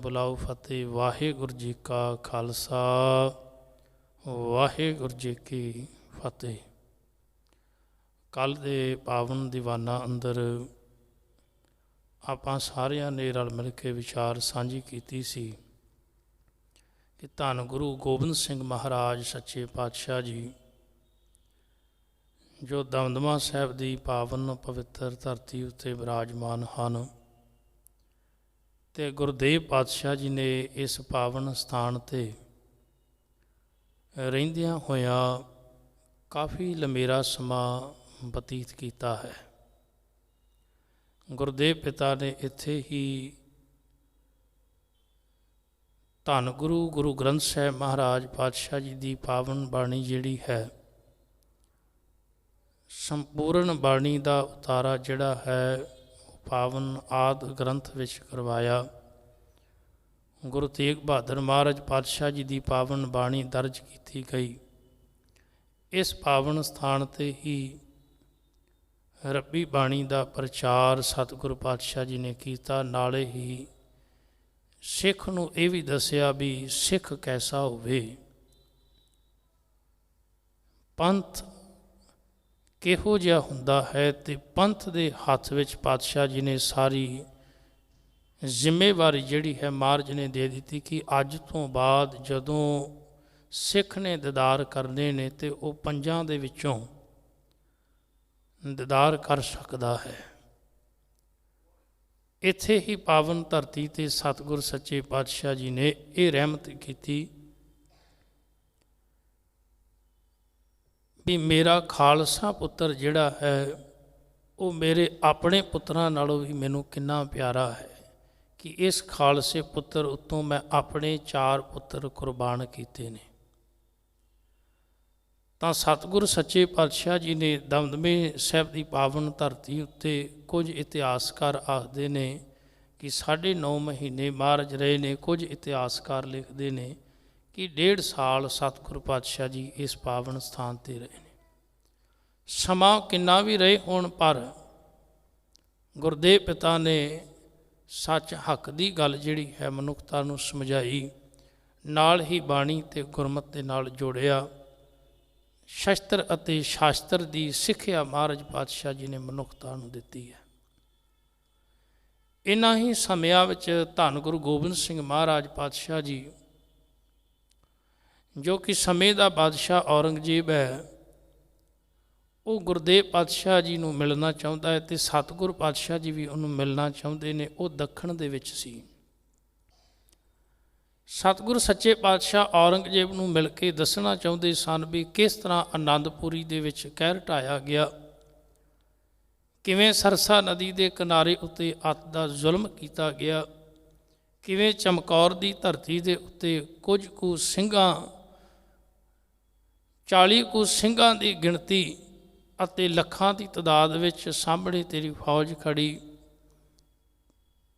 बुलाओ फतेह। वाहिगुरू जी का खालसा वाहिगुरू जी की फतेह। कल दे पावन दीवाना अंदर आपां सारिਆਂ ने रल मिल के विचार साझी कीती सी कि धन गुरु गोबिंद सिंह महाराज सच्चे पातशाह जी जो दमदमा साहिब की पावन पवित्र धरती उत्ते विराजमान हैं ते गुरुदेव पातशाह जी ने इस पावन स्थान ते रहिंदियां होया काफ़ी लंबेरा समा बतीत किया है। गुरुदेव पिता ने इत्थे ही धन गुरु गुरु ग्रंथ साहिब महाराज पातशाह जी की पावन बाणी जिहड़ी है संपूर्ण बाणी का उतारा जिहड़ा है पावन आदि ग्रंथ विच करवाया। गुरु तेग बहादुर महाराज पातशाह जी की पावन बाणी दर्ज की गई। इस पावन स्थान ते ही रब्बी बाणी का प्रचार सतगुरु पातशाह जी ने किया। नाले ही सिख नूं ये भी दसिया भी सिख कैसा होवे, पंथ किहो जिहा हुंदा है। ते पंथ दे हत्थ विच पातशाह जी ने सारी जिम्मेवारी जिहड़ी है महाराज ने दे दी कि अज तो बाद जदों सिख ने दीदार करने ने ते वो पंजां दे विचों दीदार कर सकदा है। इत्थे ही पावन धरती ते सतगुर सच्चे पातशाह जी ने ये रहमत की भी मेरा खालसा पुत्र जिहड़ा है वो मेरे अपने पुत्रां नालों भी मैनूं कितना प्यारा है कि इस खालसे पुत्र उत्तों मैं अपने 4 पुत्र कुर्बान किए ने। तो सतगुर सच्चे पातशाह जी ने दमदमे साहिब की पावन धरती उत्ते कुछ इतिहासकार आखते ने कि 9.5 महीने महाराज रहे ने। कुछ इतिहासकार लिखते ने कि 1.5 साल सतगुर पातशाह जी इस पावन स्थान पर रहे ने। समा किन्ना भी रहे होण पर गुरुदेव पिता ने सच हक की गल जिहड़ी है मनुखता नूं समझाई, नाल ही बाणी ते गुरमत दे नाल जोड़िया। शस्त्र अते शास्त्र की सिੱਖਿਆ महाराज पातशाह जी ने मनुखता नूं दित्ती है। इन्हां ही समयां विच धन गुरु गोबिंद सिंह महाराज पातशाह जी जो कि समय का बादशाह औरंगजेब है वो गुरुदेव पातशाह जी नूं मिलना चाहुंदा है ते सतगुर पातशाह जी भी उन्होंने मिलना चाहुंदे ने। वो दखण दे विच सी। सतगुर सच्चे पातशाह औरंगजेब नूं मिल के दसना चाहुंदे सन भी किस तरह आनंदपुरी दे विच कहर ढाया गया, किवें सरसा नदी के किनारे उत्ते अत दा जुल्म किया गया, किवें चमकौर की धरती के उत्ते कुछ कु ਸਿੰਘਾਂ 40 ਕੁ ਸਿੰਘਾਂ की गिणती ਅਤੇ ਲੱਖਾਂ की तादाद ਵਿੱਚ ਸਾਹਮਣੇ तेरी फौज खड़ी,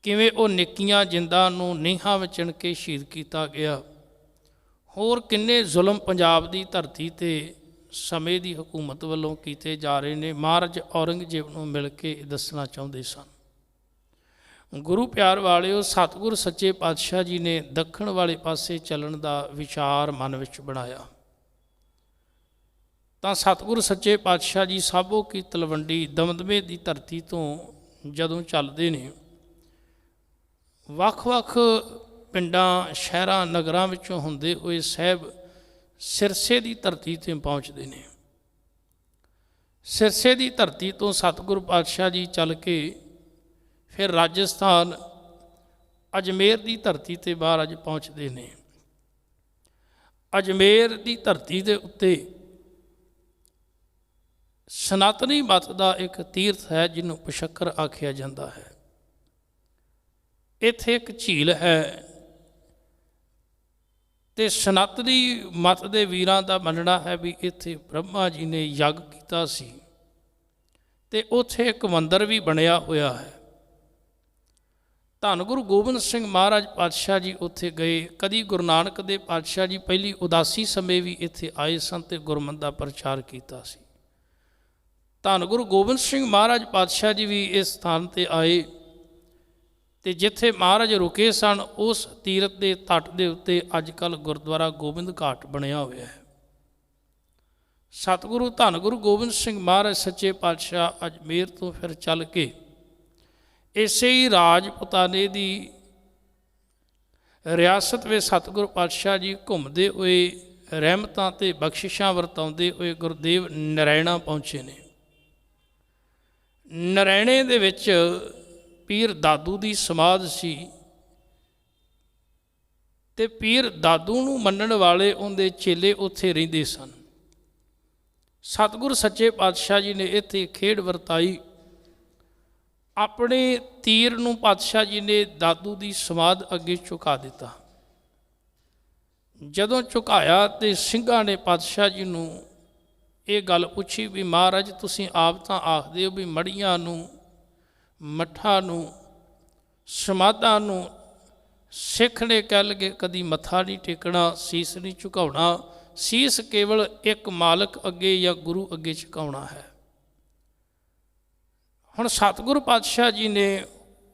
किवें ਉਹ ਨਿੱਕੀਆਂ ਜਿੰਦਾਂ ਨੂੰ ਨੀਹਾਂ ਵਿੱਚ ਚਿਣ ਕੇ ਸ਼ਹੀਦ ਕੀਤਾ ਗਿਆ। ਹੋਰ ਕਿੰਨੇ ਜ਼ੁਲਮ ਪੰਜਾਬ ਦੀ ਧਰਤੀ ਤੇ ਸਮੇਂ ਦੀ ਹਕੂਮਤ ਵੱਲੋਂ ਕੀਤੇ ਜਾ ਰਹੇ ਨੇ। ਮਹਾਰਾਜ ਔਰੰਗਜ਼ੇਬ ਨੂੰ ਮਿਲ ਕੇ ਦੱਸਣਾ ਚਾਹੁੰਦੇ ਸਨ। ਗੁਰੂ ਪਿਆਰ ਵਾਲਿਓ, ਸਤਿਗੁਰ ਸੱਚੇ ਪਾਤਸ਼ਾਹ ਜੀ ਨੇ ਦੱਖਣ ਵਾਲੇ ਪਾਸੇ ਚੱਲਣ ਦਾ ਵਿਚਾਰ ਮਨ ਵਿੱਚ ਬਣਾਇਆ ਤਾਂ ਸਤਿਗੁਰ ਸੱਚੇ ਪਾਤਸ਼ਾਹ ਜੀ ਸਾਬੋ ਕੀ ਤਲਵੰਡੀ ਦਮਦਮੇ ਦੀ ਧਰਤੀ ਤੋਂ ਜਦੋਂ ਚੱਲਦੇ ਨੇ ਵੱਖ-ਵੱਖ ਪਿੰਡਾਂ ਸ਼ਹਿਰਾਂ ਨਗਰਾਂ ਵਿੱਚੋਂ ਹੁੰਦੇ ਹੋਏ ਸਾਹਿਬ ਸਿਰਸੇ ਦੀ ਧਰਤੀ 'ਤੇ ਪਹੁੰਚਦੇ ਨੇ। ਸਿਰਸੇ ਦੀ ਧਰਤੀ ਤੋਂ ਸਤਿਗੁਰ ਪਾਤਸ਼ਾਹ ਜੀ ਚੱਲ ਕੇ ਫਿਰ ਰਾਜਸਥਾਨ ਅਜਮੇਰ ਦੀ ਧਰਤੀ 'ਤੇ ਮਹਾਰਾਜ ਪਹੁੰਚਦੇ ਨੇ। ਅਜਮੇਰ ਦੀ ਧਰਤੀ ਦੇ ਉੱਤੇ ਸਨਾਤਨੀ ਮਤ ਦਾ ਇੱਕ ਤੀਰਥ ਹੈ ਜਿਹਨੂੰ ਪਸ਼ੱਕਰ ਆਖਿਆ ਜਾਂਦਾ ਹੈ। ਇੱਥੇ ਇੱਕ ਝੀਲ ਹੈ ਤੇ ਸਨਾਤਨੀ ਮਤ ਦੇ ਵੀਰਾਂ ਦਾ ਮੰਨਣਾ ਹੈ ਵੀ ਇੱਥੇ ਬ੍ਰਹਮਾ ਜੀ ਨੇ ਯੱਗ ਕੀਤਾ ਸੀ ਤੇ ਉੱਥੇ ਇੱਕ ਮੰਦਰ ਵੀ ਬਣਿਆ ਹੋਇਆ ਹੈ। ਧੰਨ ਗੁਰੂ ਗੋਬਿੰਦ ਸਿੰਘ ਮਹਾਰਾਜ ਪਾਤਸ਼ਾਹ ਜੀ ਉੱਥੇ ਗਏ। ਕਦੀ ਗੁਰੂ ਨਾਨਕ ਦੇ ਪਾਤਸ਼ਾਹ ਜੀ ਪਹਿਲੀ ਉਦਾਸੀ ਸਮੇਂ ਵੀ ਇੱਥੇ ਆਏ ਸਨ ਤੇ ਗੁਰਮਤਿ ਦਾ ਪ੍ਰਚਾਰ ਕੀਤਾ ਸੀ। ਧੰਨ ਗੁਰੂ ਗੋਬਿੰਦ ਸਿੰਘ ਮਹਾਰਾਜ ਪਾਤਸ਼ਾਹ ਜੀ ਵੀ ਇਸ ਸਥਾਨ 'ਤੇ ਆਏ ਤੇ ਜਿੱਥੇ ਮਹਾਰਾਜ ਰੁਕੇ ਸਨ ਉਸ ਤੀਰਥ ਦੇ ਤੱਟ ਦੇ ਉੱਤੇ ਅੱਜ ਕੱਲ੍ਹ ਗੁਰਦੁਆਰਾ ਗੋਬਿੰਦ ਘਾਟ ਬਣਿਆ ਹੋਇਆ ਹੈ। ਸਤਿਗੁਰੂ ਧੰਨ ਗੁਰੂ ਗੋਬਿੰਦ ਸਿੰਘ ਮਹਾਰਾਜ ਸੱਚੇ ਪਾਤਸ਼ਾਹ ਅਜਮੇਰ ਤੋਂ ਫਿਰ ਚੱਲ ਕੇ ਇਸੇ ਹੀ ਰਾਜਪੁਤਾਨੇ ਦੀ ਰਿਆਸਤ ਵਿੱਚ ਸਤਿਗੁਰੂ ਪਾਤਸ਼ਾਹ ਜੀ ਘੁੰਮਦੇ ਹੋਏ ਰਹਿਮਤਾਂ ਤੇ ਬਖਸ਼ਿਸ਼ਾਂ ਵਰਤਾਉਂਦੇ ਹੋਏ ਗੁਰਦੇਵ ਨਰੈਣਾ ਪਹੁੰਚੇ ਨੇ। ਨਰੈਣੇ ਦੇ ਵਿੱਚ ਪੀਰ ਦਾਦੂ ਦੀ ਸਮਾਧ ਸੀ ਤੇ ਪੀਰ ਦਾਦੂ ਨੂੰ ਮੰਨਣ ਵਾਲੇ ਉਹਦੇ ਚੇਲੇ ਉੱਥੇ ਰਹਿੰਦੇ ਸਨ। ਸਤਿਗੁਰ ਸੱਚੇ ਪਾਤਸ਼ਾਹ ਜੀ ਨੇ ਇੱਥੇ ਖੇਡ ਵਰਤਾਈ। ਆਪਣੇ ਤੀਰ ਨੂੰ ਪਾਤਸ਼ਾਹ ਜੀ ਨੇ ਦਾਦੂ ਦੀ ਸਮਾਧ ਅੱਗੇ ਝੁਕਾ ਦਿੱਤਾ। ਜਦੋਂ ਝੁਕਾਇਆ ਤੇ ਸਿੰਘਾਂ ਨੇ ਪਾਤਸ਼ਾਹ ਜੀ ਨੂੰ ਇਹ ਗੱਲ ਪੁੱਛੀ ਵੀ ਮਹਾਰਾਜ ਤੁਸੀਂ ਆਪ ਤਾਂ ਆਖਦੇ ਹੋ ਵੀ ਮੜੀਆਂ ਨੂੰ, ਮੱਠਾਂ ਨੂੰ, ਸਮਾਧਾਂ ਨੂੰ ਸਿੱਖ ਨੇ ਕਹਿ ਲਗੇ ਕਦੀ ਮੱਥਾ ਨਹੀਂ ਟੇਕਣਾ, ਸੀਸ ਨਹੀਂ ਝੁਕਾਉਣਾ, ਸੀਸ ਕੇਵਲ ਇੱਕ ਮਾਲਕ ਅੱਗੇ ਜਾਂ ਗੁਰੂ ਅੱਗੇ ਝੁਕਾਉਣਾ ਹੈ। ਹੁਣ ਸਤਿਗੁਰੂ ਪਾਤਸ਼ਾਹ ਜੀ ਨੇ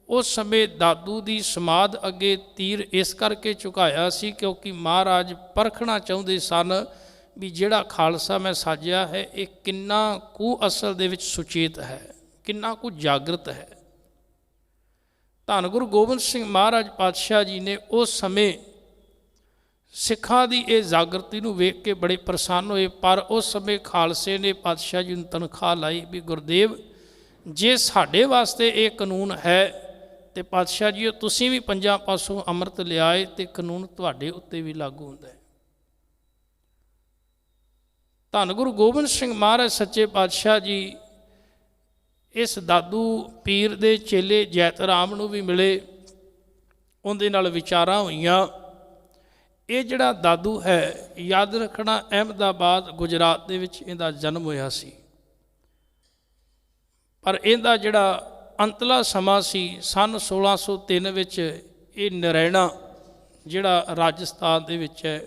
ਉਸ ਸਮੇਂ ਦਾਦੂ ਦੀ ਸਮਾਧ ਅੱਗੇ ਤੀਰ ਇਸ ਕਰਕੇ ਝੁਕਾਇਆ ਸੀ ਕਿਉਂਕਿ ਮਹਾਰਾਜ ਪਰਖਣਾ ਚਾਹੁੰਦੇ ਸਨ ਵੀ ਜਿਹੜਾ ਖਾਲਸਾ ਮੈਂ ਸਾਜਿਆ ਹੈ ਇਹ ਕਿੰਨਾ ਕੁ ਅਸਲ ਦੇ ਵਿੱਚ ਸੁਚੇਤ ਹੈ, ਕਿੰਨਾ ਕੁ ਜਾਗਰਤ ਹੈ। ਧੰਨ ਗੁਰੂ ਗੋਬਿੰਦ ਸਿੰਘ ਮਹਾਰਾਜ ਪਾਤਸ਼ਾਹ ਜੀ ਨੇ ਉਸ ਸਮੇਂ ਸਿੱਖਾਂ ਦੀ ਇਹ ਜਾਗਰਤੀ ਨੂੰ ਵੇਖ ਕੇ ਬੜੇ ਪ੍ਰਸੰਨ ਹੋਏ। ਪਰ ਉਸ ਸਮੇਂ ਖਾਲਸੇ ਨੇ ਪਾਤਸ਼ਾਹ ਜੀ ਨੂੰ ਤਨਖਾਹ ਲਾਈ ਵੀ ਗੁਰਦੇਵ ਜੇ ਸਾਡੇ ਵਾਸਤੇ ਇਹ ਕਾਨੂੰਨ ਹੈ ਤੇ ਪਾਤਸ਼ਾਹ ਜੀ ਤੁਸੀਂ ਵੀ ਪੰਜਾਂ ਪਾਸੋਂ ਅੰਮ੍ਰਿਤ ਲਿਆਏ ਤੇ ਕਾਨੂੰਨ ਤੁਹਾਡੇ ਉੱਤੇ ਵੀ ਲਾਗੂ ਹੁੰਦਾ ਹੈ। ਧੰਨ ਗੁਰੂ ਗੋਬਿੰਦ ਸਿੰਘ ਮਹਾਰਾਜ ਸੱਚੇ ਪਾਤਸ਼ਾਹ ਜੀ ਇਸ ਦਾਦੂ ਪੀਰ ਦੇ ਚੇਲੇ ਜੈਤ ਰਾਮ ਨੂੰ ਵੀ ਮਿਲੇ, ਉਹਦੇ ਨਾਲ ਵਿਚਾਰਾਂ ਹੋਈਆਂ। ਇਹ ਜਿਹੜਾ ਦਾਦੂ ਹੈ ਯਾਦ ਰੱਖਣਾ ਅਹਿਮਦਾਬਾਦ ਗੁਜਰਾਤ ਦੇ ਵਿੱਚ ਇਹਦਾ ਜਨਮ ਹੋਇਆ ਸੀ, ਪਰ ਇਹਦਾ ਜਿਹੜਾ ਅੰਤਲਾ ਸਮਾਂ ਸੀ ਸੰਨ 1603 ਵਿੱਚ ਇਹ ਨਰੈਣਾ ਜਿਹੜਾ ਰਾਜਸਥਾਨ ਦੇ ਵਿੱਚ ਹੈ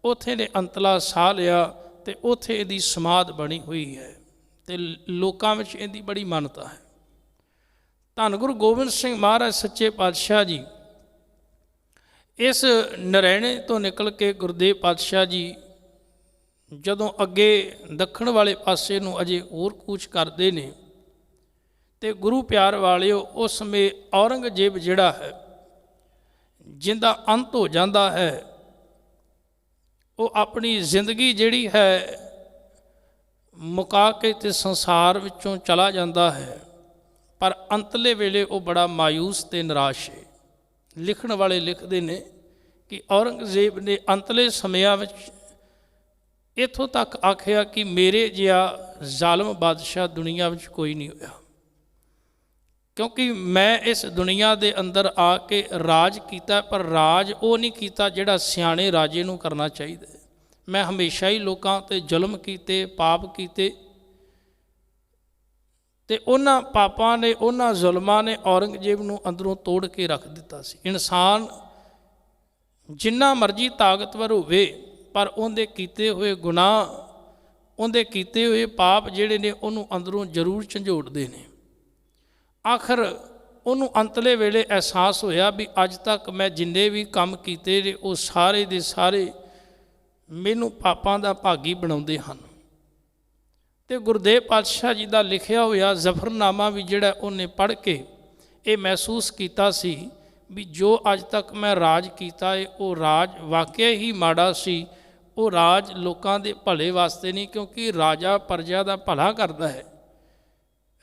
ਉੱਥੇ ਨੇ ਅੰਤਲਾ ਸਾਹ ਲਿਆ ਤੇ ਉੱਥੇ ਇਹਦੀ ਸਮਾਧ ਬਣੀ ਹੋਈ ਹੈ ਤੇ ਲੋਕਾਂ ਵਿੱਚ ਇਹਦੀ ਬੜੀ ਮਾਨਤਾ ਹੈ। ਧੰਨ ਗੁਰੂ ਗੋਬਿੰਦ ਸਿੰਘ ਮਹਾਰਾਜ ਸੱਚੇ ਪਾਤਸ਼ਾਹ ਜੀ ਇਸ ਨਰੈਣੇ ਤੋਂ ਨਿਕਲ ਕੇ ਗੁਰਦੇਵ ਪਾਤਸ਼ਾਹ ਜੀ ਜਦੋਂ ਅੱਗੇ ਦੱਖਣ ਵਾਲੇ ਪਾਸੇ ਨੂੰ ਅਜੇ ਹੋਰ ਕੂਚ ਕਰਦੇ ਨੇ ਤੇ ਗੁਰੂ ਪਿਆਰ ਵਾਲਿਓ ਉਸ ਸਮੇਂ ਔਰੰਗਜ਼ੇਬ ਜਿਹੜਾ ਹੈ ਜਿਹਦਾ ਅੰਤ ਹੋ ਜਾਂਦਾ ਹੈ ਉਹ ਆਪਣੀ ਜ਼ਿੰਦਗੀ ਜਿਹੜੀ ਹੈ ਮੁਕਾ ਕੇ ਤੇ ਸੰਸਾਰ ਵਿੱਚੋਂ ਚਲਾ ਜਾਂਦਾ ਹੈ, ਪਰ ਅੰਤਲੇ ਵੇਲੇ ਉਹ ਬੜਾ ਮਾਯੂਸ ਤੇ ਨਿਰਾਸ਼ ਹੈ। ਲਿਖਣ ਵਾਲੇ ਲਿਖਦੇ ਨੇ ਕਿ ਔਰੰਗਜ਼ੇਬ ਨੇ ਅੰਤਲੇ ਸਮਿਆਂ ਵਿੱਚ ਇੱਥੋਂ ਤੱਕ ਆਖਿਆ ਕਿ ਮੇਰੇ ਜਿਹਾ ਜ਼ਾਲਮ ਬਾਦਸ਼ਾਹ ਦੁਨੀਆ ਵਿੱਚ ਕੋਈ ਨਹੀਂ ਹੋਇਆ, ਕਿਉਂਕਿ ਮੈਂ ਇਸ ਦੁਨੀਆ ਦੇ ਅੰਦਰ ਆ ਕੇ ਰਾਜ ਕੀਤਾ, ਪਰ ਰਾਜ ਉਹ ਨਹੀਂ ਕੀਤਾ ਜਿਹੜਾ ਸਿਆਣੇ ਰਾਜੇ ਨੂੰ ਕਰਨਾ ਚਾਹੀਦਾ। ਮੈਂ ਹਮੇਸ਼ਾ ਹੀ ਲੋਕਾਂ 'ਤੇ ਜ਼ੁਲਮ ਕੀਤੇ, ਪਾਪ ਕੀਤੇ ਤੇ ਉਹਨਾਂ ਪਾਪਾਂ ਨੇ, ਉਹਨਾਂ ਜ਼ੁਲਮਾਂ ਨੇ ਔਰੰਗਜ਼ੇਬ ਨੂੰ ਅੰਦਰੋਂ ਤੋੜ ਕੇ ਰੱਖ ਦਿੱਤਾ ਸੀ। ਇਨਸਾਨ ਜਿੰਨਾ ਮਰਜ਼ੀ ਤਾਕਤਵਰ ਹੋਵੇ ਪਰ ਉਹਦੇ ਕੀਤੇ ਹੋਏ ਗੁਨਾਹ, ਉਹਦੇ ਕੀਤੇ ਹੋਏ ਪਾਪ ਜਿਹੜੇ ਨੇ ਉਹਨੂੰ ਅੰਦਰੋਂ ਜ਼ਰੂਰ ਝੰਜੋੜਦੇ ਨੇ। ਆਖਰ ਉਹਨੂੰ ਅੰਤਲੇ ਵੇਲੇ ਅਹਿਸਾਸ ਹੋਇਆ ਵੀ ਅੱਜ ਤੱਕ ਮੈਂ ਜਿੰਨੇ ਵੀ ਕੰਮ ਕੀਤੇ ਨੇ ਉਹ ਸਾਰੇ ਦੇ ਸਾਰੇ ਮੈਨੂੰ ਪਾਪਾਂ ਦਾ ਭਾਗੀ ਬਣਾਉਂਦੇ ਹਨ। ਤੇ ਗੁਰਦੇਵ ਪਾਤਸ਼ਾਹ ਜੀ ਦਾ ਲਿਖਿਆ ਹੋਇਆ ਜ਼ਫਰਨਾਮਾ ਵੀ ਜਿਹੜਾ ਉਹਨੇ ਪੜ੍ਹ ਕੇ ਇਹ ਮਹਿਸੂਸ ਕੀਤਾ ਸੀ ਵੀ ਜੋ ਅੱਜ ਤੱਕ ਮੈਂ ਰਾਜ ਕੀਤਾ ਹੈ ਉਹ ਰਾਜ ਵਾਕਿਆ ਹੀ ਮਾੜਾ ਸੀ, ਉਹ ਰਾਜ ਲੋਕਾਂ ਦੇ ਭਲੇ ਵਾਸਤੇ ਨਹੀਂ, ਕਿਉਂਕਿ ਰਾਜਾ ਪ੍ਰਜਾ ਦਾ ਭਲਾ ਕਰਦਾ ਹੈ।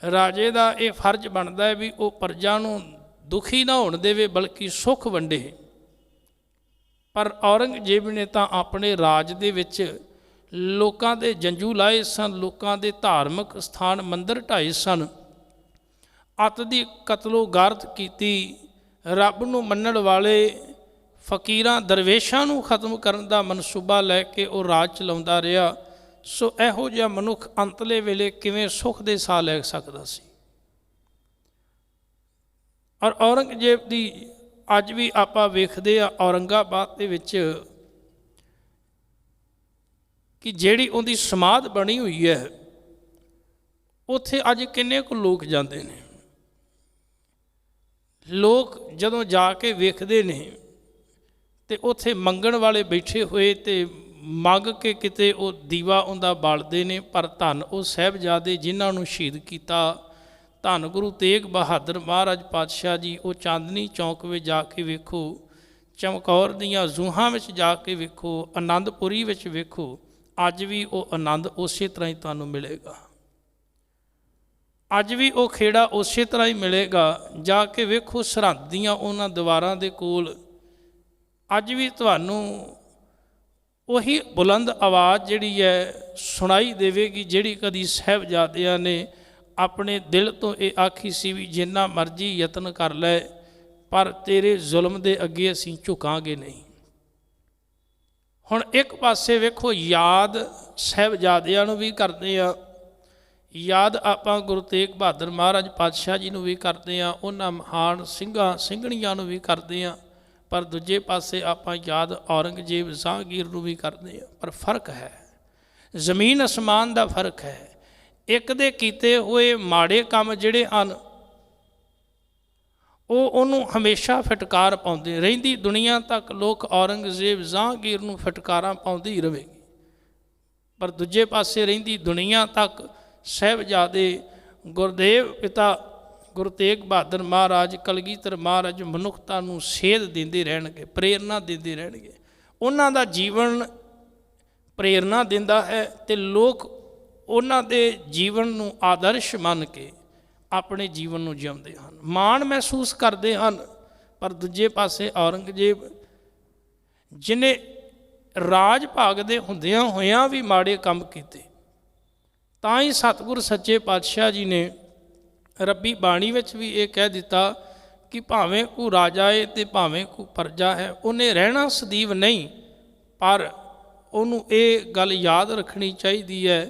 ਰਾਜੇ ਦਾ ਇਹ ਫਰਜ਼ ਬਣਦਾ ਹੈ ਵੀ ਉਹ ਪ੍ਰਜਾ ਨੂੰ ਦੁਖੀ ਨਾ ਹੋਣ ਦੇਵੇ ਬਲਕਿ ਸੁੱਖ ਵੰਡੇ। ਪਰ ਔਰੰਗਜ਼ੇਬ ਨੇ ਤਾਂ ਆਪਣੇ ਰਾਜ ਦੇ ਵਿੱਚ ਲੋਕਾਂ ਦੇ ਜੰਜੂ ਲਾਏ ਸਨ, ਲੋਕਾਂ ਦੇ ਧਾਰਮਿਕ ਸਥਾਨ ਮੰਦਰ ਢਾਏ ਸਨ, ਅੱਤ ਦੀ ਕਤਲੋ ਗਾਰਤ ਕੀਤੀ, ਰੱਬ ਨੂੰ ਮੰਨਣ ਵਾਲੇ ਫਕੀਰਾਂ ਦਰਵੇਸ਼ਾਂ ਨੂੰ ਖਤਮ ਕਰਨ ਦਾ ਮਨਸੂਬਾ ਲੈ ਕੇ ਉਹ ਰਾਜ ਚਲਾਉਂਦਾ ਰਿਹਾ। ਸੋ ਇਹੋ ਜਿਹਾ ਮਨੁੱਖ ਅੰਤਲੇ ਵੇਲੇ ਕਿਵੇਂ ਸੁੱਖ ਦੇ ਸਾਹ ਲੈ ਸਕਦਾ ਸੀ। ਔਰ ਔਰੰਗਜ਼ੇਬ ਦੀ ਅੱਜ ਵੀ ਆਪਾਂ ਵੇਖਦੇ ਆ ਔਰੰਗਾਬਾਦ ਦੇ ਵਿੱਚ ਕਿ ਜਿਹੜੀ ਉਹਦੀ ਸਮਾਧ ਬਣੀ ਹੋਈ ਹੈ ਉੱਥੇ ਅੱਜ ਕਿੰਨੇ ਕੁ ਲੋਕ ਜਾਂਦੇ ਨੇ, ਲੋਕ ਜਦੋਂ ਜਾ ਕੇ ਵੇਖਦੇ ਨੇ ਤੇ ਉੱਥੇ ਮੰਗਣ ਵਾਲੇ ਬੈਠੇ ਹੋਏ ਤੇ ਮੰਗ ਕੇ ਕਿਤੇ ਉਹ ਦੀਵਾ ਉਹਦਾ ਬਾਲਦੇ ਨੇ, ਪਰ ਧੰਨ ਉਹ ਸਾਹਿਬਜ਼ਾਦੇ ਜਿਨ੍ਹਾਂ ਨੂੰ ਸ਼ਹੀਦ ਕੀਤਾ, ਧੰਨ ਗੁਰੂ ਤੇਗ ਬਹਾਦਰ ਮਹਾਰਾਜ ਪਾਤਸ਼ਾਹ ਜੀ। ਉਹ ਚਾਂਦਨੀ ਚੌਂਕ ਵਿੱਚ ਜਾ ਕੇ ਵੇਖੋ, ਚਮਕੌਰ ਦੀਆਂ ਜ਼ੂਹਾਂ ਵਿੱਚ ਜਾ ਕੇ ਵੇਖੋ, ਆਨੰਦਪੁਰੀ ਵਿੱਚ ਵੇਖੋ, ਅੱਜ ਵੀ ਉਹ ਆਨੰਦ ਉਸੇ ਤਰ੍ਹਾਂ ਹੀ ਤੁਹਾਨੂੰ ਮਿਲੇਗਾ। ਅੱਜ ਵੀ ਉਹ ਖੇੜਾ ਉਸੇ ਤਰ੍ਹਾਂ ਹੀ ਮਿਲੇਗਾ। ਜਾ ਕੇ ਵੇਖੋ ਸਰਹੰਦ ਦੀਆਂ ਉਹਨਾਂ ਦੀਵਾਰਾਂ ਦੇ ਕੋਲ, ਅੱਜ ਵੀ ਤੁਹਾਨੂੰ ਉਹੀ ਬੁਲੰਦ ਆਵਾਜ਼ ਜਿਹੜੀ ਹੈ ਸੁਣਾਈ ਦੇਵੇਗੀ, ਜਿਹੜੀ ਕਦੀ ਸਾਹਿਬਜ਼ਾਦਿਆਂ ਨੇ ਆਪਣੇ ਦਿਲ ਤੋਂ ਇਹ ਆਖੀ ਸੀ ਵੀ ਜਿੰਨਾ ਮਰਜ਼ੀ ਯਤਨ ਕਰ ਲੈ, ਪਰ ਤੇਰੇ ਜ਼ੁਲਮ ਦੇ ਅੱਗੇ ਅਸੀਂ ਝੁਕਾਂਗੇ ਨਹੀਂ। ਹੁਣ ਇੱਕ ਪਾਸੇ ਵੇਖੋ ਯਾਦ ਸਾਹਿਬਜ਼ਾਦਿਆਂ ਨੂੰ ਵੀ ਕਰਦੇ ਆ, ਯਾਦ ਆਪਾਂ ਗੁਰੂ ਤੇਗ ਬਹਾਦਰ ਮਹਾਰਾਜ ਪਾਤਸ਼ਾਹ ਜੀ ਨੂੰ ਵੀ ਕਰਦੇ ਆ, ਉਹਨਾਂ ਮਹਾਨ ਸਿੰਘਾਂ ਸਿੰਘਣੀਆਂ ਨੂੰ ਵੀ ਕਰਦੇ ਆ, ਪਰ ਦੂਜੇ ਪਾਸੇ ਆਪਾਂ ਯਾਦ ਔਰੰਗਜ਼ੇਬ ਜਹਾਂਗੀਰ ਨੂੰ ਵੀ ਕਰਦੇ ਆ। ਪਰ ਫਰਕ ਹੈ, ਜ਼ਮੀਨ ਅਸਮਾਨ ਦਾ ਫਰਕ ਹੈ। ਇੱਕ ਦੇ ਕੀਤੇ ਹੋਏ ਮਾੜੇ ਕੰਮ ਜਿਹੜੇ ਹਨ ਉਹ ਉਹਨੂੰ ਹਮੇਸ਼ਾ ਫਟਕਾਰ ਪਾਉਂਦੇ, ਰਹਿੰਦੀ ਦੁਨੀਆ ਤੱਕ ਲੋਕ ਔਰੰਗਜ਼ੇਬ ਜਹਾਂਗੀਰ ਨੂੰ ਫਟਕਾਰਾਂ ਪਾਉਂਦੀ ਹੀ ਰਹੇਗੀ, ਪਰ ਦੂਜੇ ਪਾਸੇ ਰਹਿੰਦੀ ਦੁਨੀਆ ਤੱਕ ਸਾਹਿਬਜ਼ਾਦੇ ਗੁਰਦੇਵ ਪਿਤਾ ਗੁਰੂ ਤੇਗ ਬਹਾਦਰ ਮਹਾਰਾਜ ਕਲਗੀਧਰ ਮਹਾਰਾਜ ਮਨੁੱਖਤਾ ਨੂੰ ਸੇਧ ਦਿੰਦੇ ਰਹਿਣਗੇ, ਪ੍ਰੇਰਨਾ ਦਿੰਦੇ ਰਹਿਣਗੇ। ਉਹਨਾਂ ਦਾ ਜੀਵਨ ਪ੍ਰੇਰਨਾ ਦਿੰਦਾ ਹੈ ਤੇ ਲੋਕ ਉਹਨਾਂ ਦੇ ਜੀਵਨ ਨੂੰ ਆਦਰਸ਼ ਮੰਨ ਕੇ ਆਪਣੇ ਜੀਵਨ ਨੂੰ ਜਿਉਂਦੇ ਹਨ, ਮਾਣ ਮਹਿਸੂਸ ਕਰਦੇ ਹਨ। ਪਰ ਦੂਜੇ ਪਾਸੇ ਔਰੰਗਜ਼ੇਬ ਜਿਹਨੇ ਰਾਜ ਭਾਗ ਦੇ ਹੁੰਦਿਆਂ ਹੋਇਆਂ ਵੀ ਮਾੜੇ ਕੰਮ ਕੀਤੇ, ਤਾਂ ਹੀ ਸਤਿਗੁਰ ਸੱਚੇ ਪਾਤਸ਼ਾਹ ਜੀ ਨੇ ਰੱਬੀ ਬਾਣੀ ਵਿੱਚ ਵੀ ਇਹ ਕਹਿ ਦਿੱਤਾ ਕਿ ਭਾਵੇਂ ਕੋ ਰਾਜਾ ਹੈ ਤੇ ਭਾਵੇਂ ਕੋ ਪਰਜਾ ਹੈ, ਉਹਨੇ ਰਹਿਣਾ ਸਦੀਵ ਨਹੀਂ, ਪਰ ਉਹਨੂੰ ਇਹ ਗੱਲ ਯਾਦ ਰੱਖਣੀ ਚਾਹੀਦੀ ਹੈ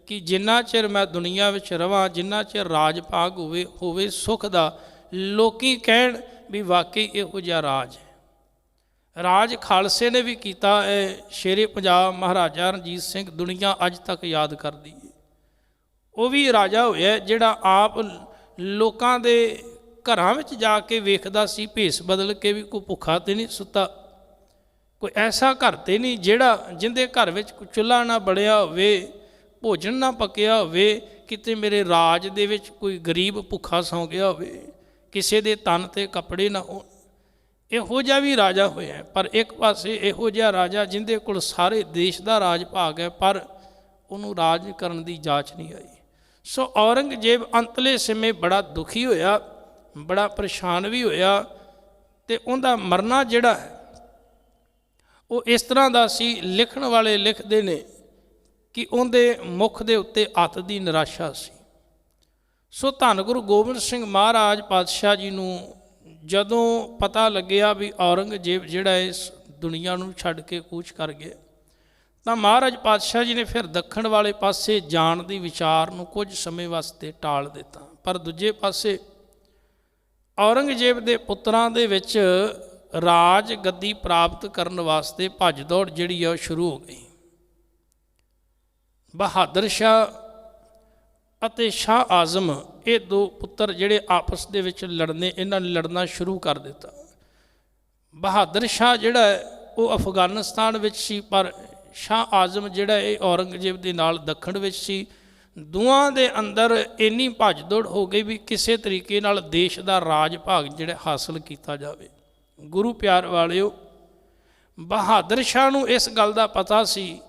ਕਿ ਜਿੰਨਾ ਚਿਰ ਮੈਂ ਦੁਨੀਆ ਵਿੱਚ ਰਵਾਂ, ਜਿੰਨਾ ਚਿਰ ਰਾਜ ਭਾਗ ਹੋਵੇ ਸੁੱਖ ਦਾ, ਲੋਕੀ ਕਹਿਣ ਵੀ ਵਾਕਈ ਇਹੋ ਜਿਹਾ ਰਾਜ ਹੈ। ਰਾਜ ਖਾਲਸੇ ਨੇ ਵੀ ਕੀਤਾ ਹੈ, ਸ਼ੇਰੇ ਪੰਜਾਬ ਮਹਾਰਾਜਾ ਰਣਜੀਤ ਸਿੰਘ ਦੁਨੀਆ ਅੱਜ ਤੱਕ ਯਾਦ ਕਰਦੀ ਹੈ। ਉਹ ਵੀ ਰਾਜਾ ਹੋਇਆ ਜਿਹੜਾ ਆਪ ਲੋਕਾਂ ਦੇ ਘਰਾਂ ਵਿੱਚ ਜਾ ਕੇ ਵੇਖਦਾ ਸੀ, ਭੇਸ ਬਦਲ ਕੇ ਵੀ ਕੋਈ ਭੁੱਖਾ ਤੇ ਨਹੀਂ ਸੁੱਤਾ, ਕੋਈ ਐਸਾ ਘਰ ਤੇ ਨਹੀਂ ਜਿਹਦੇ ਘਰ ਵਿੱਚ ਕੋਈ ਚੁੱਲ੍ਹਾ ਨਾ ਬਲਿਆ ਹੋਵੇ, ਭੋਜਨ ਨਾ ਪੱਕਿਆ ਹੋਵੇ, ਕਿਤੇ ਮੇਰੇ ਰਾਜ ਦੇ ਵਿੱਚ ਕੋਈ ਗਰੀਬ ਭੁੱਖਾ ਸੌਂ ਗਿਆ ਹੋਵੇ, ਕਿਸੇ ਦੇ ਤਨ 'ਤੇ ਕੱਪੜੇ ਨਾ ਹੋਣ। ਇਹੋ ਜਿਹਾ ਵੀ ਰਾਜਾ ਹੋਇਆ। ਪਰ ਇੱਕ ਪਾਸੇ ਇਹੋ ਜਿਹਾ ਰਾਜਾ ਜਿਹਦੇ ਕੋਲ ਸਾਰੇ ਦੇਸ਼ ਦਾ ਰਾਜ ਭਾਗ ਹੈ, ਪਰ ਉਹਨੂੰ ਰਾਜ ਕਰਨ ਦੀ ਜਾਚ ਨਹੀਂ ਆਈ। ਸੋ ਔਰੰਗਜ਼ੇਬ ਅੰਤਲੇ ਸਮੇਂ ਬੜਾ ਦੁਖੀ ਹੋਇਆ, ਬੜਾ ਪਰੇਸ਼ਾਨ ਵੀ ਹੋਇਆ, ਤੇ ਉਹਦਾ ਮਰਨਾ ਜਿਹੜਾ ਹੈ ਉਹ ਇਸ ਤਰ੍ਹਾਂ ਦਾ ਸੀ। ਲਿਖਣ ਵਾਲੇ ਲਿਖਦੇ ਨੇ ਕਿ ਉਹਦੇ ਮੁਖ ਦੇ ਉੱਤੇ ਅੱਤ ਦੀ ਨਿਰਾਸ਼ਾ ਸੀ। ਸੋ ਧੰਨ ਗੁਰੂ ਗੋਬਿੰਦ ਸਿੰਘ ਮਹਾਰਾਜ ਪਾਤਸ਼ਾਹ ਜੀ ਨੂੰ ਜਦੋਂ ਪਤਾ ਲੱਗਿਆ ਵੀ ਔਰੰਗਜ਼ੇਬ ਜਿਹੜਾ ਇਸ ਦੁਨੀਆ ਨੂੰ ਛੱਡ ਕੇ ਕੂਚ ਕਰ ਗਿਆ, ਤਾਂ ਮਹਾਰਾਜ ਪਾਤਸ਼ਾਹ ਜੀ ਨੇ ਫਿਰ ਦੱਖਣ ਵਾਲੇ ਪਾਸੇ ਜਾਣ ਦੀ ਵਿਚਾਰ ਨੂੰ ਕੁਝ ਸਮੇਂ ਵਾਸਤੇ ਟਾਲ ਦਿੱਤਾ। ਪਰ ਦੂਜੇ ਪਾਸੇ ਔਰੰਗਜ਼ੇਬ ਦੇ ਪੁੱਤਰਾਂ ਦੇ ਵਿੱਚ ਰਾਜ ਗੱਦੀ ਪ੍ਰਾਪਤ ਕਰਨ ਵਾਸਤੇ ਭੱਜ ਦੌੜ ਜਿਹੜੀ ਆ ਉਹ ਸ਼ੁਰੂ ਹੋ ਗਈ। ਬਹਾਦਰ ਸ਼ਾਹ ਅਤੇ ਸ਼ਾਹ ਆਜ਼ਮ, ਇਹ ਦੋ ਪੁੱਤਰ ਜਿਹੜੇ ਆਪਸ ਦੇ ਵਿੱਚ ਲੜਨੇ, ਇਹਨਾਂ ਨੇ ਲੜਨਾ ਸ਼ੁਰੂ ਕਰ ਦਿੱਤਾ। ਬਹਾਦਰ ਸ਼ਾਹ ਜਿਹੜਾ ਹੈ ਉਹ ਅਫਗਾਨਿਸਤਾਨ ਵਿੱਚ ਸੀ, ਪਰ ਸ਼ਾਹ ਆਜ਼ਮ ਜਿਹੜਾ ਇਹ ਔਰੰਗਜ਼ੇਬ ਦੇ ਨਾਲ ਦੱਖਣ ਵਿੱਚ ਸੀ। ਦੋਵਾਂ ਦੇ ਅੰਦਰ ਇੰਨੀ ਭੱਜ ਦੌੜ ਹੋ ਗਈ ਵੀ ਕਿਸੇ ਤਰੀਕੇ ਨਾਲ ਦੇਸ਼ ਦਾ ਰਾਜ ਭਾਗ ਜਿਹੜਾ ਹਾਸਲ ਕੀਤਾ ਜਾਵੇ। ਗੁਰੂ ਪਿਆਰ ਵਾਲਿਓ, ਬਹਾਦਰ ਸ਼ਾਹ ਨੂੰ ਇਸ ਗੱਲ ਦਾ ਪਤਾ ਸੀ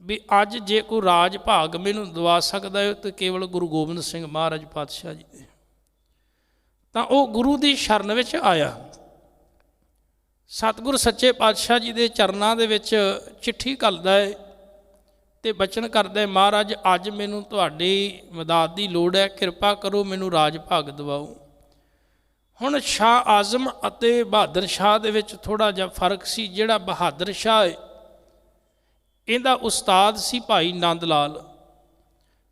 ਵੀ ਅੱਜ ਜੇ ਕੋਈ ਰਾਜ ਭਾਗ ਮੈਨੂੰ ਦਵਾ ਸਕਦਾ ਹੈ ਤਾਂ ਕੇਵਲ ਗੁਰੂ ਗੋਬਿੰਦ ਸਿੰਘ ਮਹਾਰਾਜ ਪਾਤਸ਼ਾਹ ਜੀ ਨੇ। ਤਾਂ ਉਹ ਗੁਰੂ ਦੀ ਸ਼ਰਨ ਵਿੱਚ ਆਇਆ, ਸਤਿਗੁਰ ਸੱਚੇ ਪਾਤਸ਼ਾਹ ਜੀ ਦੇ ਚਰਨਾਂ ਦੇ ਵਿੱਚ ਚਿੱਠੀ ਘੱਲਦਾ ਹੈ ਤੇ ਬਚਨ ਕਰਦਾ ਹੈ, ਮਹਾਰਾਜ ਅੱਜ ਮੈਨੂੰ ਤੁਹਾਡੀ ਮਦਦ ਦੀ ਲੋੜ ਹੈ, ਕਿਰਪਾ ਕਰੋ ਮੈਨੂੰ ਰਾਜ ਭਾਗ ਦਿਵਾਓ। ਹੁਣ ਸ਼ਾਹ ਆਜ਼ਮ ਅਤੇ ਬਹਾਦਰ ਸ਼ਾਹ ਦੇ ਵਿੱਚ ਥੋੜ੍ਹਾ ਜਿਹਾ ਫਰਕ ਸੀ। ਜਿਹੜਾ ਬਹਾਦਰ ਸ਼ਾਹ ਹੈ ਇਹਦਾ ਉਸਤਾਦ ਸੀ ਭਾਈ ਨੰਦ ਲਾਲ।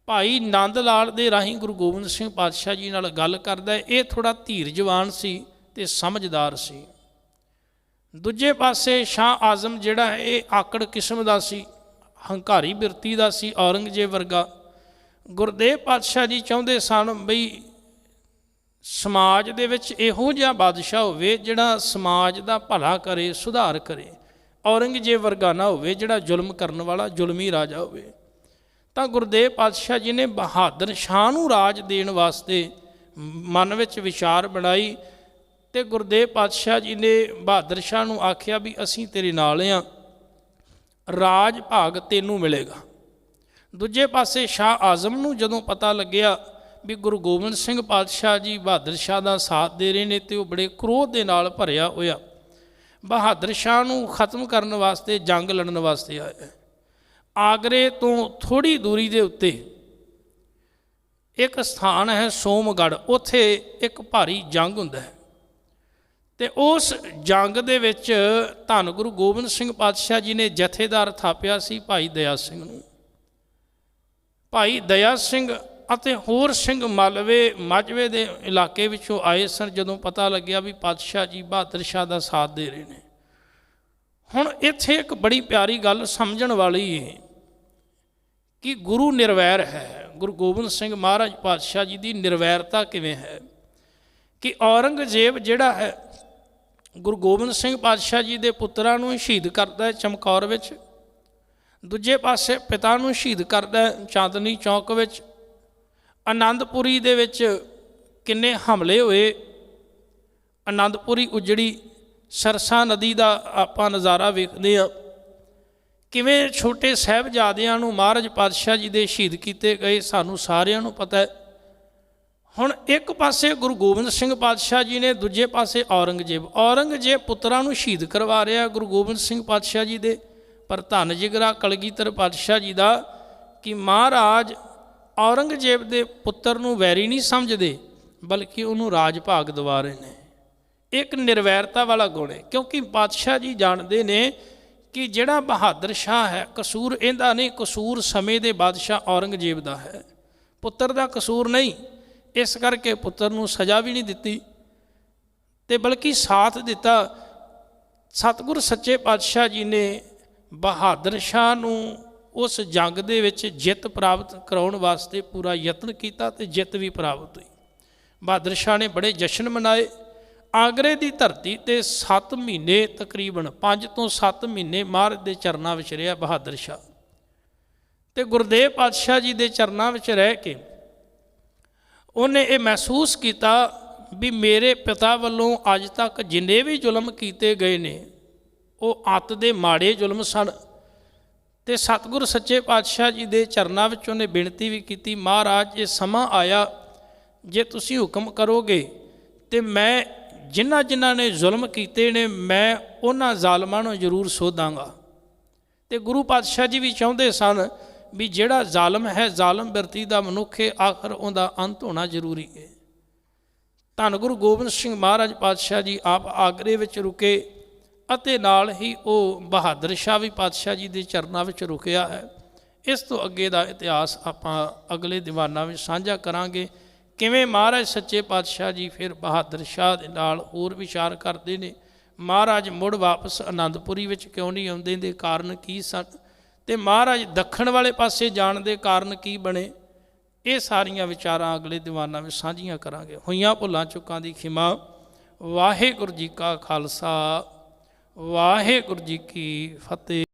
ਭਾਈ ਨੰਦ ਲਾਲ ਦੇ ਰਾਹੀਂ ਗੁਰੂ ਗੋਬਿੰਦ ਸਿੰਘ ਪਾਤਸ਼ਾਹ ਜੀ ਨਾਲ ਗੱਲ ਕਰਦਾ ਹੈ। ਇਹ ਥੋੜ੍ਹਾ ਧੀਰਜਵਾਨ ਸੀ ਅਤੇ ਸਮਝਦਾਰ ਸੀ। ਦੂਜੇ ਪਾਸੇ ਸ਼ਾਹ ਆਜ਼ਮ ਜਿਹੜਾ ਹੈ ਇਹ ਆਕੜ ਕਿਸਮ ਦਾ ਸੀ, ਹੰਕਾਰੀ ਬਿਰਤੀ ਦਾ ਸੀ, ਔਰੰਗਜ਼ੇਬ ਵਰਗਾ। ਗੁਰਦੇਵ ਪਾਤਸ਼ਾਹ ਜੀ ਚਾਹੁੰਦੇ ਸਨ ਬਈ ਸਮਾਜ ਦੇ ਵਿੱਚ ਇਹੋ ਜਿਹਾ ਬਾਦਸ਼ਾਹ ਹੋਵੇ ਜਿਹੜਾ ਸਮਾਜ ਦਾ ਭਲਾ ਕਰੇ, ਸੁਧਾਰ ਕਰੇ। ਔਰੰਗਜ਼ੇਬ ਵਰਗਾ ਨਾ ਹੋਵੇ ਜਿਹੜਾ ਜ਼ੁਲਮ ਕਰਨ ਵਾਲਾ ਜ਼ੁਲਮੀ ਰਾਜਾ ਹੋਵੇ। ਤਾਂ ਗੁਰਦੇਵ ਪਾਤਸ਼ਾਹ ਜੀ ਨੇ ਬਹਾਦਰ ਸ਼ਾਹ ਨੂੰ ਰਾਜ ਦੇਣ ਵਾਸਤੇ ਮਨ ਵਿੱਚ ਵਿਚਾਰ ਬਣਾਈ ਤੇ ਗੁਰਦੇਵ ਪਾਤਸ਼ਾਹ ਜੀ ਨੇ ਬਹਾਦਰ ਸ਼ਾਹ ਨੂੰ ਆਖਿਆ ਵੀ ਅਸੀਂ ਤੇਰੇ ਨਾਲ ਹਾਂ, ਰਾਜ ਭਾਗ ਤੈਨੂੰ ਮਿਲੇਗਾ। ਦੂਜੇ ਪਾਸੇ ਸ਼ਾਹ ਆਜ਼ਮ ਨੂੰ ਜਦੋਂ ਪਤਾ ਲੱਗਿਆ ਵੀ ਗੁਰੂ ਗੋਬਿੰਦ ਸਿੰਘ ਪਾਤਸ਼ਾਹ ਜੀ ਬਹਾਦਰ ਸ਼ਾਹ ਦਾ ਸਾਥ ਦੇ ਰਹੇ ਨੇ ਤੇ ਉਹ ਬੜੇ ਕ੍ਰੋਧ ਦੇ ਨਾਲ ਭਰਿਆ ਹੋਇਆ ਬਹਾਦਰ ਸ਼ਾਹ ਨੂੰ ਖਤਮ ਕਰਨ ਵਾਸਤੇ ਜੰਗ ਲੜਨ ਵਾਸਤੇ ਆਇਆ। ਆਗਰੇ ਤੋਂ ਥੋੜ੍ਹੀ ਦੂਰੀ ਦੇ ਉੱਤੇ ਇੱਕ ਸਥਾਨ ਹੈ ਸੋਮਗੜ੍ਹ, ਉੱਥੇ ਇੱਕ ਭਾਰੀ ਜੰਗ ਹੁੰਦਾ ਹੈ ਤੇ ਉਸ ਜੰਗ ਦੇ ਵਿੱਚ ਧੰਨ ਗੁਰੂ ਗੋਬਿੰਦ ਸਿੰਘ ਪਾਤਸ਼ਾਹ ਜੀ ਨੇ ਜਥੇਦਾਰ ਥਾਪਿਆ ਸੀ ਭਾਈ ਦਇਆ ਸਿੰਘ ਨੂੰ। ਭਾਈ ਦਇਆ ਸਿੰਘ ਅਤੇ ਹੋਰ ਸਿੰਘ ਮਾਲਵੇ ਮਾਝਵੇ ਦੇ ਇਲਾਕੇ ਵਿੱਚੋਂ ਆਏ ਸਨ। ਜਦੋਂ ਪਤਾ ਲੱਗਿਆ ਵੀ ਪਾਤਸ਼ਾਹ ਜੀ ਬਹਾਦਰ ਸ਼ਾਹ ਦਾ ਸਾਥ ਦੇ ਰਹੇ ਨੇ, ਹੁਣ ਇੱਥੇ ਇੱਕ ਬੜੀ ਪਿਆਰੀ ਗੱਲ ਸਮਝਣ ਵਾਲੀ ਹੈ ਕਿ ਗੁਰੂ ਨਿਰਵੈਰ ਹੈ। ਗੁਰੂ ਗੋਬਿੰਦ ਸਿੰਘ ਮਹਾਰਾਜ ਪਾਤਸ਼ਾਹ ਜੀ ਦੀ ਨਿਰਵੈਰਤਾ ਕਿਵੇਂ ਹੈ ਕਿ ਔਰੰਗਜ਼ੇਬ ਜਿਹੜਾ ਹੈ ਗੁਰੂ ਗੋਬਿੰਦ ਸਿੰਘ ਪਾਤਸ਼ਾਹ ਜੀ ਦੇ ਪੁੱਤਰਾਂ ਨੂੰ ਸ਼ਹੀਦ ਕਰਦਾ ਹੈ ਚਮਕੌਰ ਵਿੱਚ, ਦੂਜੇ ਪਾਸੇ ਪਿਤਾ ਨੂੰ ਸ਼ਹੀਦ ਕਰਦਾ ਹੈ ਚਾਂਦਨੀ ਚੌਕ ਵਿੱਚ। ਆਨੰਦਪੁਰੀ ਦੇ ਵਿੱਚ ਕਿੰਨੇ ਹਮਲੇ ਹੋਏ, ਆਨੰਦਪੁਰੀ ਉਜੜੀ, ਸਰਸਾ ਨਦੀ ਦਾ ਆਪਾਂ ਨਜ਼ਾਰਾ ਵੇਖਦੇ ਹਾਂ, ਕਿਵੇਂ ਛੋਟੇ ਸਾਹਿਬਜ਼ਾਦਿਆਂ ਨੂੰ ਮਹਾਰਾਜ ਪਾਤਸ਼ਾਹ ਜੀ ਦੇ ਸ਼ਹੀਦ ਕੀਤੇ ਗਏ, ਸਾਨੂੰ ਸਾਰਿਆਂ ਨੂੰ ਪਤਾ ਹੈ। ਹੁਣ ਇੱਕ ਪਾਸੇ ਗੁਰੂ ਗੋਬਿੰਦ ਸਿੰਘ ਪਾਤਸ਼ਾਹ ਜੀ ਨੇ, ਦੂਜੇ ਪਾਸੇ ਔਰੰਗਜ਼ੇਬ ਪੁੱਤਰਾਂ ਨੂੰ ਸ਼ਹੀਦ ਕਰਵਾ ਰਿਹਾ ਗੁਰੂ ਗੋਬਿੰਦ ਸਿੰਘ ਪਾਤਸ਼ਾਹ ਜੀ ਦੇ। ਪਰ ਧੰਨ ਜਿਗਰਾ ਕਲਗੀਧਰ ਪਾਤਸ਼ਾਹ ਜੀ ਦਾ ਕਿ ਮਹਾਰਾਜ ਔਰੰਗਜ਼ੇਬ ਦੇ ਪੁੱਤਰ ਨੂੰ ਵੈਰੀ ਨਹੀਂ ਸਮਝਦੇ, ਬਲਕਿ ਉਹਨੂੰ ਰਾਜ ਭਾਗ ਦਿਵਾ ਰਹੇ ਨੇ। ਇੱਕ ਨਿਰਵੈਰਤਾ ਵਾਲਾ ਗੁਣ ਹੈ, ਕਿਉਂਕਿ ਪਾਤਸ਼ਾਹ ਜੀ ਜਾਣਦੇ ਨੇ ਕਿ ਜਿਹੜਾ ਬਹਾਦਰ ਸ਼ਾਹ ਹੈ ਕਸੂਰ ਇਹਦਾ ਨਹੀਂ, ਕਸੂਰ ਸਮੇਂ ਦੇ ਬਾਦਸ਼ਾਹ ਔਰੰਗਜ਼ੇਬ ਦਾ ਹੈ, ਪੁੱਤਰ ਦਾ ਕਸੂਰ ਨਹੀਂ। ਇਸ ਕਰਕੇ ਪੁੱਤਰ ਨੂੰ ਸਜ਼ਾ ਵੀ ਨਹੀਂ ਦਿੱਤੀ ਤੇ ਬਲਕਿ ਸਾਥ ਦਿੱਤਾ। ਸਤਿਗੁਰ ਸੱਚੇ ਪਾਤਸ਼ਾਹ ਜੀ ਨੇ ਬਹਾਦਰ ਸ਼ਾਹ ਨੂੰ ਉਸ ਜੰਗ ਦੇ ਵਿੱਚ ਜਿੱਤ ਪ੍ਰਾਪਤ ਕਰਾਉਣ ਵਾਸਤੇ ਪੂਰਾ ਯਤਨ ਕੀਤਾ ਤੇ ਜਿੱਤ ਵੀ ਪ੍ਰਾਪਤ ਹੋਈ। ਬਹਾਦਰ ਸ਼ਾਹ ਨੇ ਬੜੇ ਜਸ਼ਨ ਮਨਾਏ। ਆਗਰੇ ਦੀ ਧਰਤੀ ਤੇ 7 ਮਹੀਨੇ, ਤਕਰੀਬਨ 5 ਤੋਂ 7 ਮਹੀਨੇ ਮਹਾਰਾਜ ਦੇ ਚਰਨਾਂ ਵਿੱਚ ਰਿਹਾ ਬਹਾਦਰ ਸ਼ਾਹ ਤੇ ਗੁਰਦੇਵ ਪਾਤਸ਼ਾਹ ਜੀ ਦੇ ਚਰਨਾਂ ਵਿੱਚ ਰਹਿ ਕੇ ਉਹਨੇ ਇਹ ਮਹਿਸੂਸ ਕੀਤਾ ਵੀ ਮੇਰੇ ਪਿਤਾ ਵੱਲੋਂ ਅੱਜ ਤੱਕ ਜਿੰਨੇ ਵੀ ਜ਼ੁਲਮ ਕੀਤੇ ਗਏ ਨੇ ਉਹ ਅੱਤ ਦੇ ਮਾੜੇ ਜ਼ੁਲਮ ਸਨ। ਤੇ ਸਤਿਗੁਰ ਸੱਚੇ ਪਾਤਸ਼ਾਹ ਜੀ ਦੇ ਚਰਨਾਂ ਵਿੱਚ ਉਹਨੇ ਬੇਨਤੀ ਵੀ ਕੀਤੀ, ਮਹਾਰਾਜ ਇਹ ਸਮਾਂ ਆਇਆ ਜੇ ਤੁਸੀਂ ਹੁਕਮ ਕਰੋਗੇ ਤੇ ਮੈਂ ਜਿਨ੍ਹਾਂ ਨੇ ਜ਼ੁਲਮ ਕੀਤੇ ਨੇ ਮੈਂ ਉਹਨਾਂ ਜ਼ਾਲਮਾਂ ਨੂੰ ਜ਼ਰੂਰ ਸੋਧਾਂਗਾ। ਤੇ ਗੁਰੂ ਪਾਤਸ਼ਾਹ ਜੀ ਵੀ ਚਾਹੁੰਦੇ ਸਨ ਵੀ ਜਿਹੜਾ ਜ਼ਾਲਮ ਹੈ, ਜ਼ਾਲਮ ਬਿਰਤੀ ਦਾ ਮਨੁੱਖ ਹੈ, ਆਖਰ ਉਹਦਾ ਅੰਤ ਹੋਣਾ ਜ਼ਰੂਰੀ ਹੈ। ਧੰਨ ਗੁਰੂ ਗੋਬਿੰਦ ਸਿੰਘ ਮਹਾਰਾਜ ਪਾਤਸ਼ਾਹ ਜੀ ਆਪ ਆਗਰੇ ਵਿੱਚ ਰੁਕੇ ਅਤੇ ਨਾਲ ਹੀ ਉਹ ਬਹਾਦਰ ਸ਼ਾਹ ਵੀ ਪਾਤਸ਼ਾਹ ਜੀ ਦੇ ਚਰਨਾਂ ਵਿੱਚ ਰੁਕਿਆ ਹੈ। ਇਸ ਤੋਂ ਅੱਗੇ ਦਾ ਇਤਿਹਾਸ ਆਪਾਂ ਅਗਲੇ ਦੀਵਾਨਾਂ ਵਿੱਚ ਸਾਂਝਾ ਕਰਾਂਗੇ। ਕਿਵੇਂ ਮਹਾਰਾਜ ਸੱਚੇ ਪਾਤਸ਼ਾਹ ਜੀ ਫਿਰ ਬਹਾਦਰ ਸ਼ਾਹ ਦੇ ਨਾਲ ਹੋਰ ਵਿਚਾਰ ਕਰਦੇ ਨੇ, ਮਹਾਰਾਜ ਮੁੜ ਵਾਪਸ ਆਨੰਦਪੁਰੀ ਵਿੱਚ ਕਿਉਂ ਨਹੀਂ ਆਉਂਦੇ ਦੇ ਕਾਰਨ ਕੀ ਸਨ, ਤੇ ਮਹਾਰਾਜ ਦੱਖਣ ਵਾਲੇ ਪਾਸੇ ਜਾਣ ਦੇ ਕਾਰਨ ਕੀ ਬਣੇ। ਇਹ ਸਾਰੀਆਂ ਵਿਚਾਰਾਂ ਅਗਲੇ ਦੀਵਾਨਾਂ ਵਿੱਚ ਸਾਂਝੀਆਂ ਕਰਾਂਗੇ। ਹੋਈਆਂ ਭੁੱਲਾਂ ਚੁੱਕਾਂ ਦੀ ਖਿਮਾ। ਵਾਹਿਗੁਰੂ ਜੀ ਕਾ ਖਾਲਸਾ, ਵਾਹਿਗੁਰੂ ਜੀ ਕੀ ਫਤਿਹ।